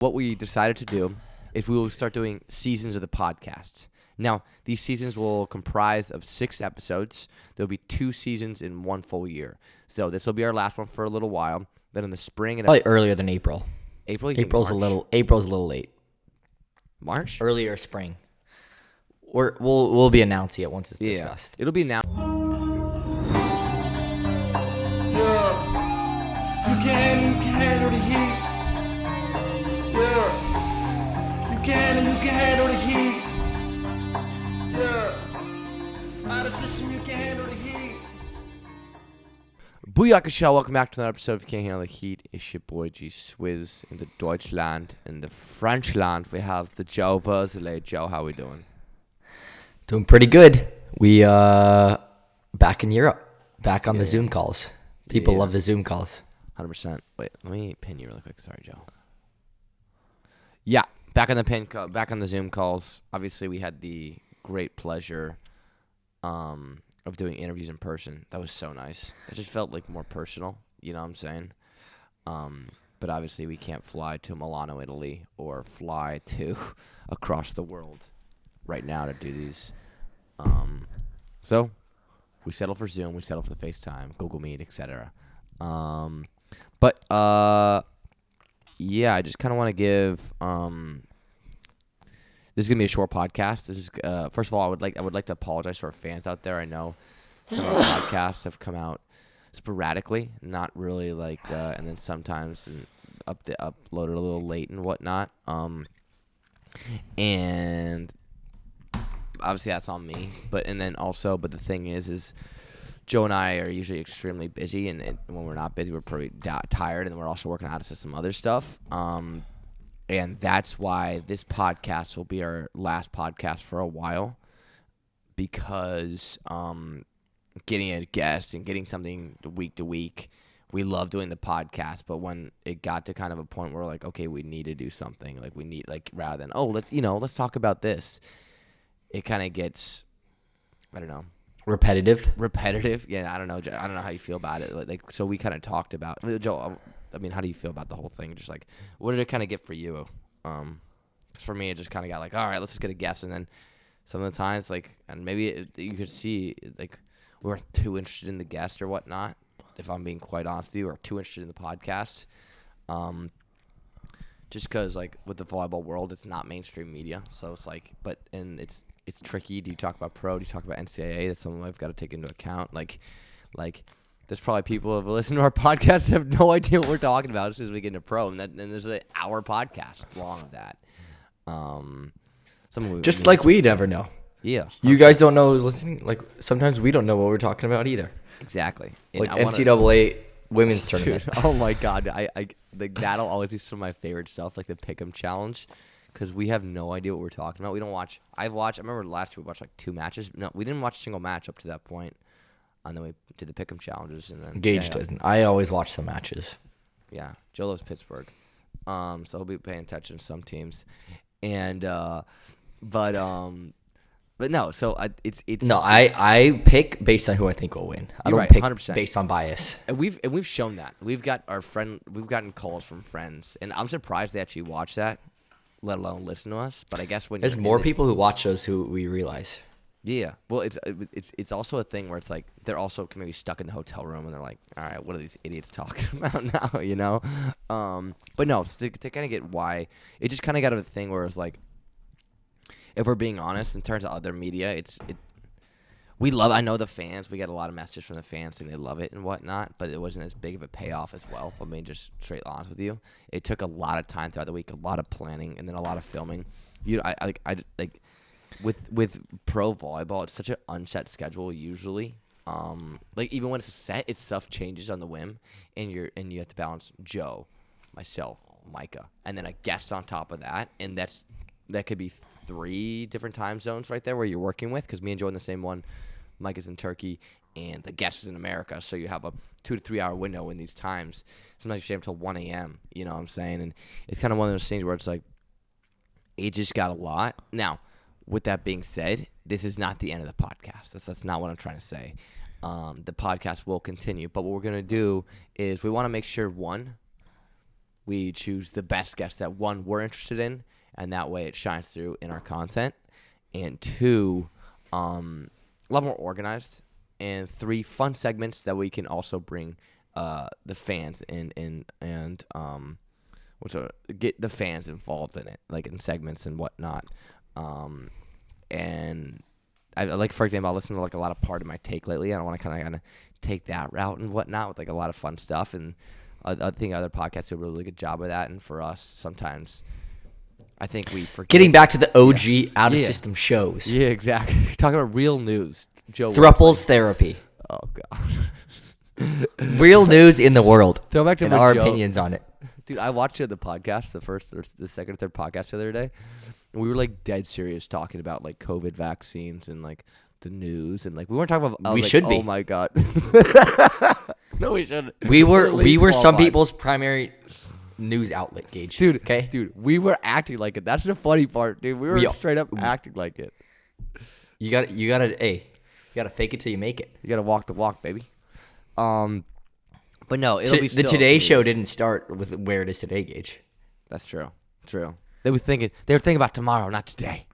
what we decided to do is we will start doing seasons of the podcast. Now, these seasons will comprise of 6 episodes. There'll be 2 seasons in 1 full year. So this will be our last one for a little while. Then in the spring, Probably earlier than April. April's a little late. March. Earlier spring. We'll be announcing it once it's discussed. It'll be announced. Yeah, you can handle the heat. Yeah, you can handle the heat. Yeah, out of system, you can handle the heat. Booyaka Show, welcome back to another episode of Can't Handle the Heat. It's your boy G Swizz in the Deutschland. In the Frenchland, we have the Joe Verzele. Joe, how we doing? Doing pretty good. We back in Europe. Back on the Zoom calls. People love the Zoom calls. 100%. Wait, let me pin you really quick. Sorry, Joe. Yeah, back on the Zoom calls. Obviously, we had the great pleasure of doing interviews in person. That was so nice. It just felt like more personal. You know what I'm saying? But obviously, we can't fly to Milano, Italy, or fly to across the world right now to do these. So we settle for Zoom. We settle for the FaceTime, Google Meet, etc. Yeah, I just kind of want to give. This is gonna be a short podcast. This is first of all, I would like to apologize to our fans out there. I know some of our podcasts have come out sporadically, not really like, and then sometimes uploaded a little late and whatnot. And obviously that's on me. But the thing is Joe and I are usually extremely busy, and when we're not busy, we're pretty tired, and we're also working out to some other stuff. And that's why this podcast will be our last podcast for a while, because getting a guest and getting something week to week, we love doing the podcast. But when it got to kind of a point where we're like, okay, we need to do something, like we need, like, rather than let's talk about this, it kind of gets, I don't know. Repetitive. Yeah, I don't know how you feel about it. Like, so we kind of talked about, Joe, I mean, how do you feel about the whole thing? Just like, what did it kind of get for you? 'Cause for me, it just kind of got like, all right, let's just get a guess. And then some of the times, like, and maybe you could see, like, we weren't too interested in the guest or whatnot, if I'm being quite honest with you, or too interested in the podcast. Just because, like, with the volleyball world, it's not mainstream media. So it's like, it's tricky. Do you talk about pro? Do you talk about NCAA? That's something I've got to take into account. Like, there's probably people who have listened to our podcast that have no idea what we're talking about as soon as we get into pro, and there's an hour podcast long of that. Just like we never know. Yeah. You guys don't know who's listening. Like, sometimes we don't know what we're talking about either. Exactly. And like NCAA women's tournament. Dude, oh my God. I like, that'll always be some of my favorite stuff, like the Pick'em challenge, because we have no idea what we're talking about. We don't watch. I remember last year we watched like 2 matches. No, we didn't watch a single match up to that point. And then we did the Pick'em challenges, and then Gage doesn't. I always watch some matches. Yeah, Joe loves Pittsburgh, so he'll be paying attention to some teams, and but no. So it's no. I pick based on who I think will win. I don't pick 100%. Based on bias. And we've shown that. We've gotten calls from friends, and I'm surprised they actually watch that, let alone listen to us. But I guess when there's more people who watch those who we realize. Yeah, well, it's also a thing where it's like they're also maybe stuck in the hotel room and they're like, all right, what are these idiots talking about now, you know? But no, to kind of get why, it just kind of got to a thing where it's like, if we're being honest, in terms of other media, we love. I know the fans. We get a lot of messages from the fans saying they love it and whatnot, but it wasn't as big of a payoff as well. If I'm being just straight honest with you, it took a lot of time throughout the week, a lot of planning, and then a lot of filming. With pro volleyball, it's such an unset schedule usually. Like, even when it's set, stuff changes on the whim, and you have to balance Joe, myself, Micah, and then a guest on top of that, and that could be 3 different time zones right there where you're working with, because me and Joe in the same one. Micah's in Turkey, and the guest is in America, so you have a 2 to 3 hour window in these times. Sometimes you stay until 1 a.m. You know what I'm saying? And it's kind of one of those things where it's like, it just got a lot. Now, with that being said, this is not the end of the podcast. That's not what I'm trying to say. The podcast will continue, but what we're going to do is we want to make sure, one, we choose the best guests that, one, we're interested in, and that way it shines through in our content, and 2, a lot more organized, and 3, fun segments that we can also bring the fans in and get the fans involved in it, like in segments and whatnot. And I like, for example, I listen to like a lot of Part of My Take lately. I don't want to kind of take that route and whatnot with like a lot of fun stuff. And I think other podcasts do a really good job of that. And for us, sometimes I think we forget. Getting back to the OG out of system shows. Yeah, exactly. Talking about real news. Joe Thruples therapy. Oh God. Real news in the world. Throw back to and my our Joe. Opinions on it. Dude, I watched the podcast, the second or third podcast the other day, and we were like dead serious talking about like COVID vaccines and like the news, and like we weren't talking about. We like, should be. Oh my God. No, we shouldn't. We were some people's primary news outlet, Gage. Dude. Okay. Dude, we were acting like it. That's the funny part, dude. We were straight up acting like it. You gotta fake it till you make it. You gotta walk the walk, baby. But no, it'll be The Today Show didn't start with where it is today, Gage. That's true. True. They were thinking about tomorrow, not today.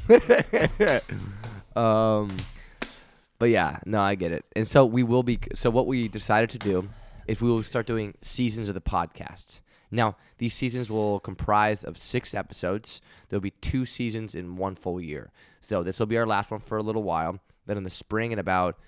But yeah, no, I get it. And so what we decided to do is we will start doing seasons of the podcast. Now, these seasons will comprise of 6 episodes. There'll be 2 seasons in 1 full year. So this will be our last one for a little while. Then in the spring, in about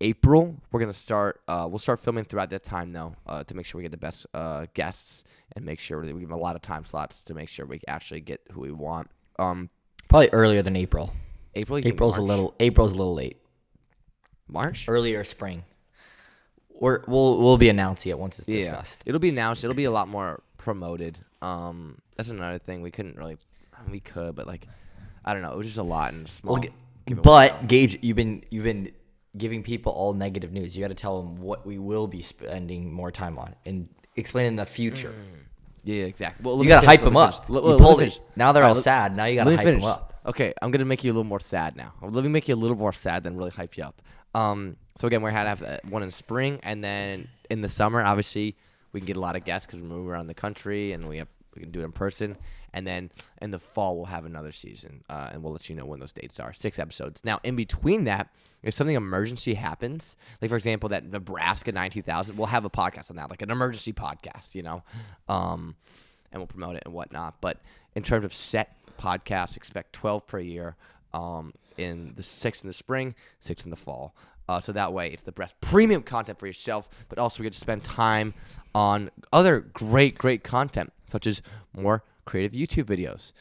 April, we're gonna start. We'll start filming throughout that time, though, to make sure we get the best guests and make sure that we give them a lot of time slots to make sure we actually get who we want. Probably earlier than April. April. You think April's a little late. March. Earlier spring. We'll be announcing it once it's discussed. It'll be announced. It'll be a lot more promoted. That's another thing we couldn't really. We could, but like, I don't know. It was just a lot and small. But Gage, you've been giving people all negative news. You got to tell them what we will be spending more time on and explaining the future. Yeah, exactly. Well, you got to hype them up. You pulled it. Now they're all sad. Now you got to hype them up. Okay, I'm gonna make you a little more sad now. Let me make you a little more sad than really hype you up. So again, we're gonna have one in spring, and then in the summer, obviously, we can get a lot of guests because we move around the country, and we can do it in person. And then in the fall, we'll have another season, and we'll let you know when those dates are. 6 episodes. Now, in between that, if something emergency happens, like, for example, that Nebraska 92,000, we'll have a podcast on that, like an emergency podcast, and we'll promote it and whatnot. But in terms of set podcasts, expect 12 per year, in the 6 in the spring, 6 in the fall. So that way, it's the best premium content for yourself, but also we get to spend time on other great content, such as more creative YouTube videos,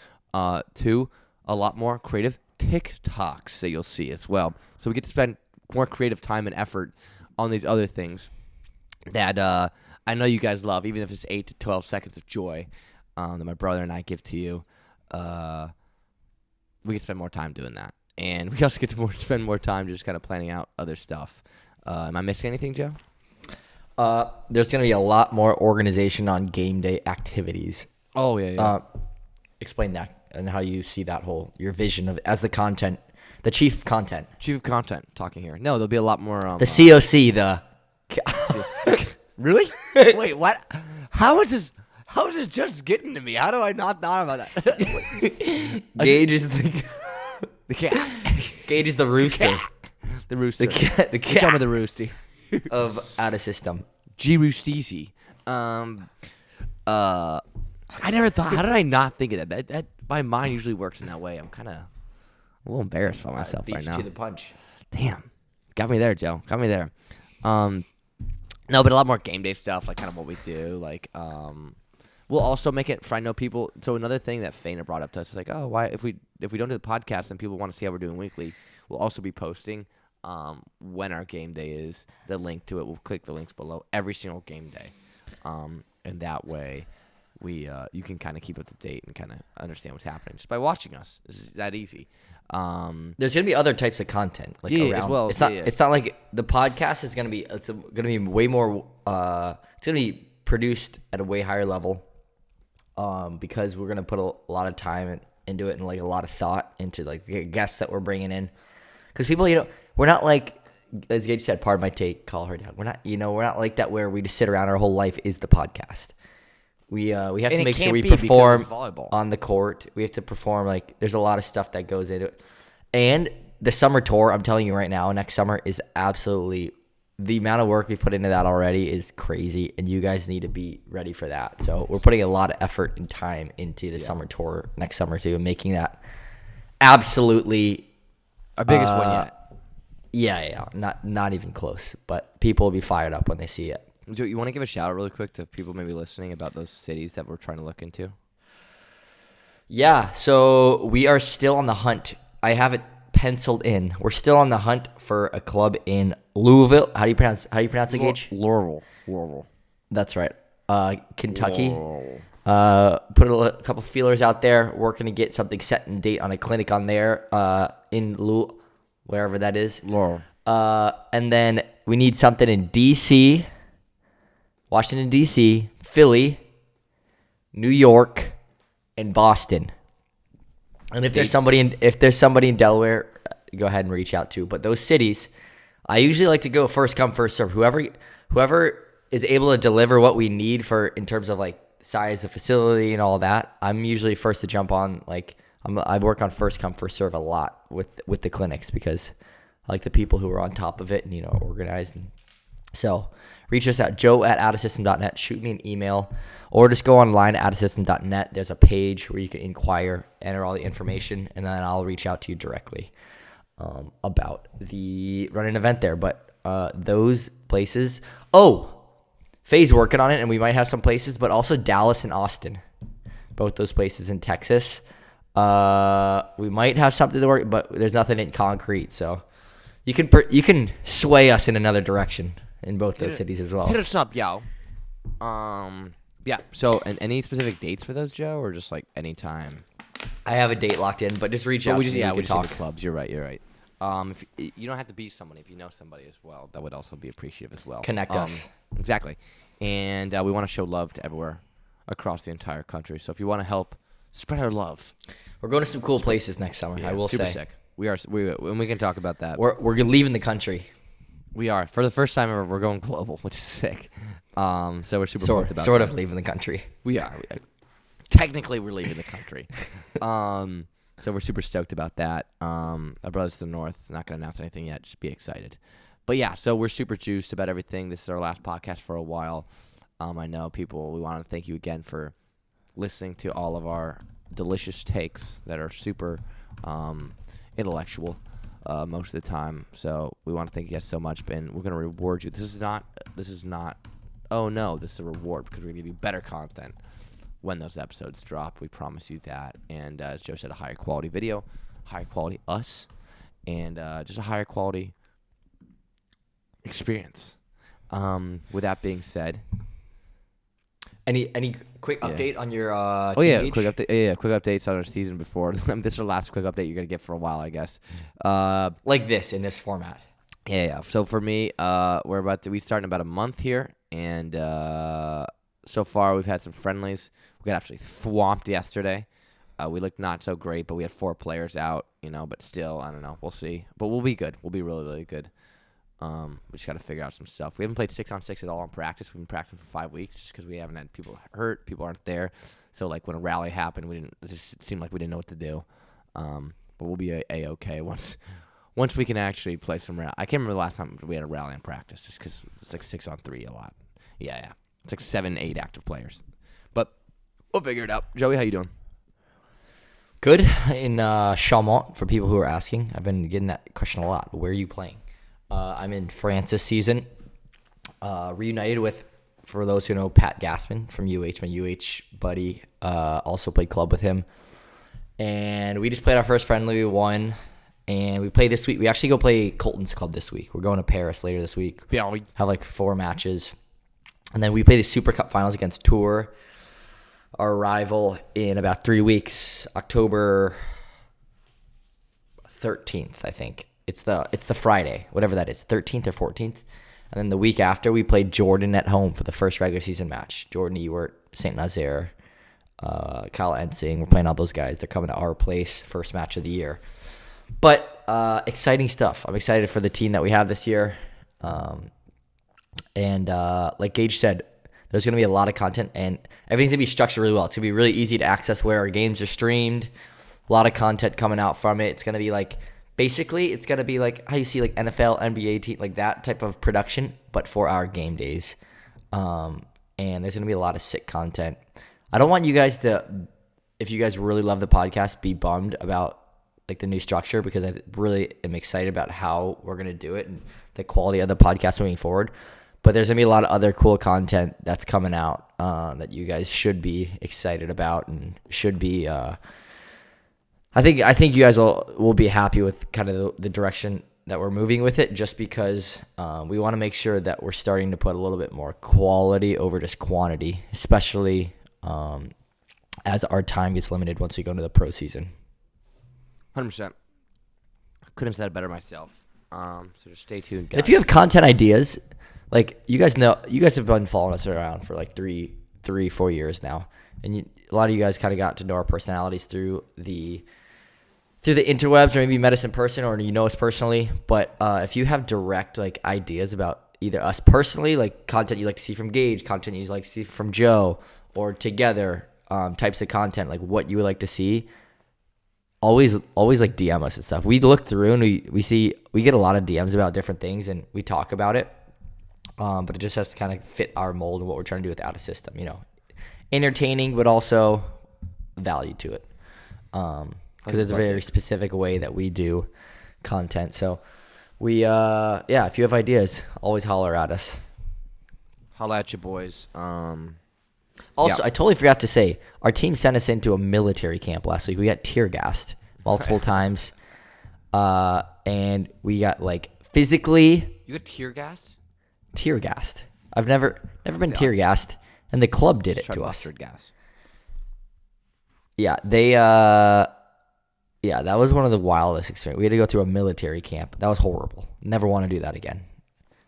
to a lot more creative TikToks that you'll see as well. So we get to spend more creative time and effort on these other things that I know you guys love, even if it's 8 to 12 seconds of joy that my brother and I give to you. We can spend more time doing that. And we also get to spend more time just kind of planning out other stuff. Am I missing anything, Joe? There's going to be a lot more organization on game day activities. Oh, yeah. Explain that and how you see that your vision of as the chief of content talking here. No, there'll be a lot more. The COC, Really? Wait, what? How is this just getting to me? How do I not know about that? Gage is the cat. Gage is the rooster. The rooster. The cat. Some of the roosty. Of out of system. G Roosteezy. I never thought. How did I not think of that? That my mind usually works in that way. I'm kind of a little embarrassed by myself right now. Beat you to the punch. Damn, got me there, Joe. Got me there. No, but a lot more game day stuff, like kind of what we do. Like, we'll also make it for I know people. So another thing that Faina brought up to us is like, oh, why if we don't do the podcast, then people want to see how we're doing weekly. We'll also be posting when our game day is. The link to it. We'll click the links below every single game day, and that way. You can kind of keep up to date and kind of understand what's happening just by watching us. It's that easy. There's gonna be other types of content, like around. As well. It's not like the podcast is gonna be. It's gonna be way more. It's gonna be produced at a way higher level, because we're gonna put a lot of time into it and like a lot of thought into like the guests that we're bringing in. Because people, we're not like as Gage said, pardon my take, call her down. We're not like that where we just sit around. Our whole life is the podcast. We have to make sure we perform on the court. We have to perform. Like, there's a lot of stuff that goes into it. And the summer tour, I'm telling you right now, next summer is absolutely, the amount of work we've put into that already is crazy, and you guys need to be ready for that. So we're putting a lot of effort and time into the summer tour next summer too, and making that absolutely our biggest win yet. Yeah, not even close. But people will be fired up when they see it. Do you want to give a shout out really quick to people maybe listening about those cities that we're trying to look into? Yeah, so we are still on the hunt. I have it penciled in. We're still on the hunt for a club in Louisville. How do you pronounce it, Gage? Laurel. That's right. Kentucky. Laurel. Put a couple feelers out there. Working to get something set and date on a clinic on there in wherever that is. Laurel. And then we need something in D.C., Washington, D.C., Philly, New York, and Boston. And if there's somebody in Delaware, go ahead and reach out to. But those cities, I usually like to go first come, first serve. Whoever is able to deliver what we need for in terms of like size of facility and all that, I'm usually first to jump on. Like I work on first come, first serve a lot with the clinics because I like the people who are on top of it and organized. And so reach us at joe@outasystem.net. Shoot me an email or just go online at outasystem.net. There's a page where you can inquire, enter all the information, and then I'll reach out to you directly about the running event there. But those places. Faye's working on it, and we might have some places, but also Dallas and Austin. Both those places in Texas. We might have something to work, but there's nothing in concrete. So you can sway us in another direction in both those cities as well. Hit us up, yo. Yeah. So, and any specific dates for those, Joe, or just like any time? I have a date locked in, but just reach out. We just talk the clubs. You're right. If you don't have to be somebody. If you know somebody as well, that would also be appreciative as well. Connect us. Exactly. And we want to show love to everywhere across the entire country. So if you want to help spread our love, we're going to some cool places next summer. Yeah, I will super say. Sick. We are. And we can talk about that. We're leaving the country. We are. For the first time ever, we're going global, which is sick. So we're super pumped about sort that. of leaving the country. We are. Technically, we're leaving the country. So we're super stoked about that. Our brothers to the north, not going to announce anything yet. Just be excited. But yeah, so we're super juiced about everything. This is our last podcast for a while. I know people, we want to thank you again for listening to all of our delicious takes that are super intellectual most of the time. So we want to thank you guys so much, and we're going to reward you. This is not, oh no, this is a reward because we're going to give you better content when those episodes drop. We promise you that. And as Joe said, a higher quality video, higher quality us, and just a higher quality experience. With that being said, any quick update on your quick update. Yeah, quick updates on our season before. This is our last quick update you're gonna get for a while, I guess. Like this in this format. Yeah. So for me, we start in about a month here, and so far we've had some friendlies. We got absolutely swamped yesterday. We looked not so great, but we had 4 players out, but still, I don't know. We'll see. But we'll be good. We'll be really, really good. We just got to figure out some stuff. We haven't played 6-on-6 at all in practice. We've been practicing for 5 weeks just because we haven't had people hurt. People aren't there. So, like, when a rally happened, it seemed like we didn't know what to do. But we'll be A-okay once we can actually play some rally. I can't remember the last time we had a rally in practice just because it's like 6-on-3 a lot. Yeah. It's like 7-8 active players. But we'll figure it out. Joey, how you doing? Good. In Chaumont, for people who are asking. I've been getting that question a lot. Where are you playing? I'm in France this season. Reunited with, for those who know, Pat Gassman from UH, my UH buddy. Also played club with him. And we just played our first friendly. We won. And we play this week. We actually go play Colton's club this week. We're going to Paris later this week. Yeah, we have like 4 matches. And then we play the Super Cup finals against Tours, our rival, in about 3 weeks. October 13th, I think. It's the Friday, whatever that is, 13th or 14th. And then the week after, we played Jordan at home for the first regular season match. Jordan Ewert, St. Nazaire, Kyle Ensing. We're playing all those guys. They're coming to our place, first match of the year. But exciting stuff. I'm excited for the team that we have this year. And like Gage said, there's going to be a lot of content, and everything's going to be structured really well. It's going to be really easy to access where our games are streamed. A lot of content coming out from it. It's going to be like, basically, it's going to be like how you see like NFL, NBA team, like that type of production, but for our game days. And there's going to be a lot of sick content. I don't want you guys to, if you guys really love the podcast, be bummed about like the new structure, because I really am excited about how we're going to do it and the quality of the podcast moving forward. But there's going to be a lot of other cool content that's coming out that you guys should be excited about and should be I think you guys will be happy with kind of the direction that we're moving with it, just because we want to make sure that we're starting to put a little bit more quality over just quantity, especially as our time gets limited once we go into the pro season. 100%. Couldn't have said it better myself. So just stay tuned, guys. And if you have content ideas, like you guys have been following us around for like 4 years now, and a lot of you guys kind of got to know our personalities through the interwebs, or maybe you met us in person, or you know us personally. But if you have direct like ideas about either us personally, like content you like to see from Gage, content you like to see from Joe, or together, types of content, like what you would like to see, always like DM us and stuff. We look through and we get a lot of DMs about different things, and we talk about it. But it just has to kind of fit our mold and what we're trying to do with Out of System. Entertaining, but also value to it. Because there's a very specific way that we do content. So we, if you have ideas, always holler at us. Holla at you, boys. Also, I totally forgot to say, our team sent us into a military camp last week. We got tear gassed multiple times. And we got like physically. You got tear gassed? Tear gassed. I've never been tear gassed, and the club did it to us. Mustard gas. Yeah, they that was one of the wildest experiences. We had to go through a military camp. That was horrible. Never want to do that again.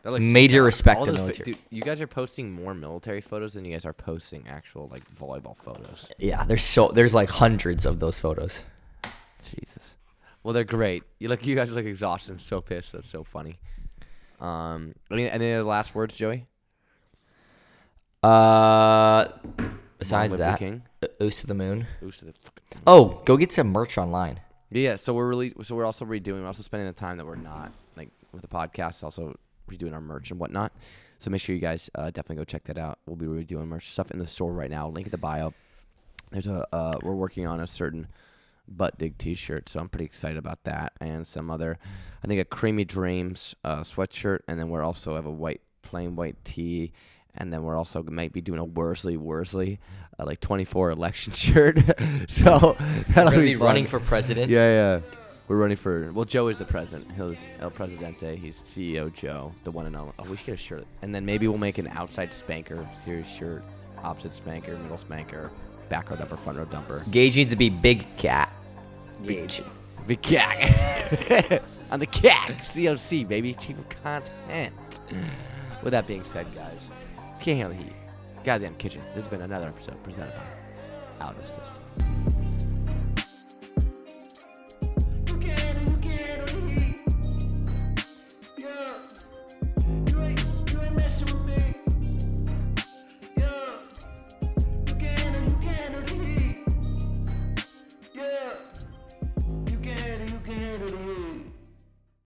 Major respect to military. Dude, you guys are posting more military photos than you guys are posting actual like volleyball photos. Yeah, there's like hundreds of those photos. Jesus. Well, they're great. You guys are like exhausted. I'm so pissed. That's so funny. Any other last words, Joey? Besides that, King. Oos to the moon. Oos to the fucking moon. Oh, go get some merch online. Yeah, so we're also redoing. We're also spending the time that we're not like with the podcast, also redoing our merch and whatnot. So make sure you guys definitely go check that out. We'll be redoing merch stuff in the store right now. Link in the bio. There's we're working on a certain butt dig t-shirt, so I'm pretty excited about that, and some other, I think a Creamy Dreams sweatshirt, and then we're also have a plain white tee, and then we're also might be doing a Worsley like 24 election shirt. So that'll be fun. Running for president. Yeah. We're running for, Joe is the president. He's El Presidente. He's CEO Joe, the one and only. Oh, we should get a shirt. And then maybe we'll make an outside spanker series shirt, opposite spanker, middle spanker, back row dumper, front row dumper. Gage needs to be Big Cat. Gage. Big Cat. I'm the Cat. COC, baby. Chief of Content. With that being said, guys, can't handle the heat. Goddamn kitchen. This has been another episode presented by Out of System.